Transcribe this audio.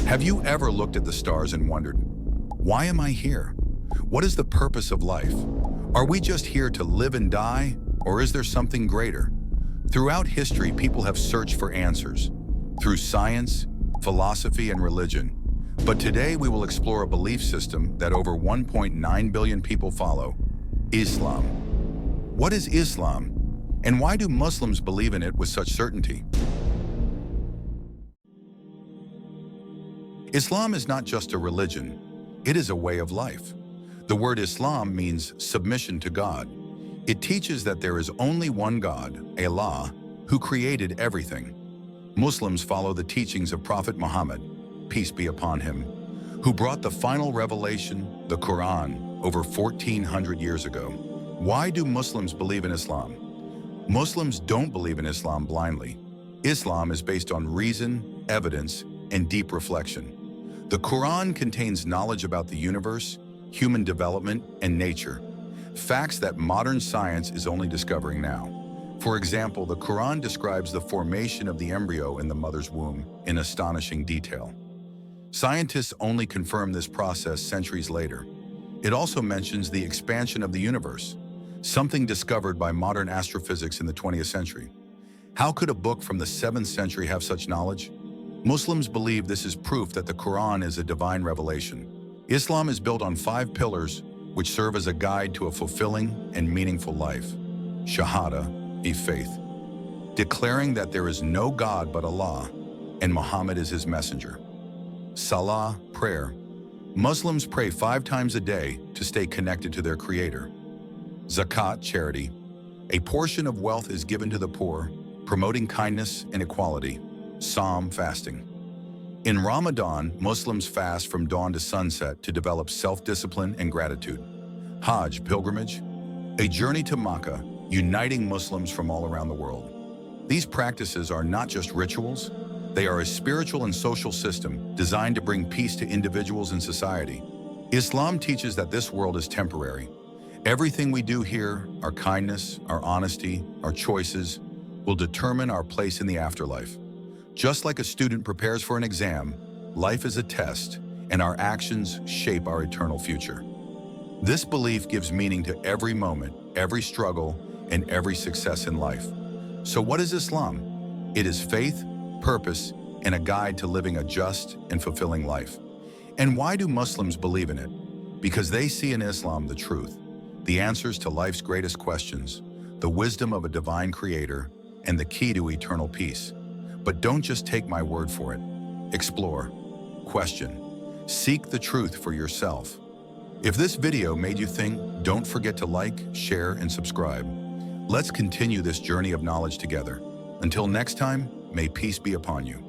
Have you ever looked at the stars and wondered, why am I here? What is the purpose of life? Are we just here to live and die, or is there something greater? Throughout history, people have searched for answers through science, philosophy, and religion. But today we will explore a belief system that over 1.9 billion people follow: Islam. What is Islam, and why do Muslims believe in it with such certainty? Islam is not just a religion, it is a way of life. The word Islam means submission to God. It teaches that there is only one God, Allah, who created everything. Muslims follow the teachings of Prophet Muhammad, peace be upon him, who brought the final revelation, the Quran, over 1400 years ago. Why do Muslims believe in Islam? Muslims don't believe in Islam blindly. Islam is based on reason, evidence, and deep reflection. The Quran contains knowledge about the universe, human development, and nature, facts that modern science is only discovering now. For example, the Quran describes the formation of the embryo in the mother's womb in astonishing detail. Scientists only confirm this process centuries later. It also mentions the expansion of the universe, something discovered by modern astrophysics in the 20th century. How could a book from the 7th century have such knowledge? Muslims believe this is proof that the Quran is a divine revelation. Islam is built on 5 pillars which serve as a guide to a fulfilling and meaningful life. Shahada, be faith, declaring that there is no God but Allah and Muhammad is his messenger. Salah, prayer. Muslims pray 5 times a day to stay connected to their Creator. Zakat, charity. A portion of wealth is given to the poor, promoting kindness and equality. Sawm, fasting. In Ramadan, Muslims fast from dawn to sunset to develop self-discipline and gratitude. Hajj, pilgrimage. A journey to Makkah, uniting Muslims from all around the world. These practices are not just rituals, they are a spiritual and social system designed to bring peace to individuals and society. Islam teaches that this world is temporary. Everything we do here, our kindness, our honesty, our choices, will determine our place in the afterlife. Just like a student prepares for an exam, life is a test, and our actions shape our eternal future. This belief gives meaning to every moment, every struggle, and every success in life. So what is Islam? It is faith, purpose, and a guide to living a just and fulfilling life. And why do Muslims believe in it? Because they see in Islam the truth, the answers to life's greatest questions, the wisdom of a divine creator, and the key to eternal peace. But don't just take my word for it. Explore, question, seek the truth for yourself. If this video made you think, don't forget to like, share, and subscribe. Let's continue this journey of knowledge together. Until next time, may peace be upon you.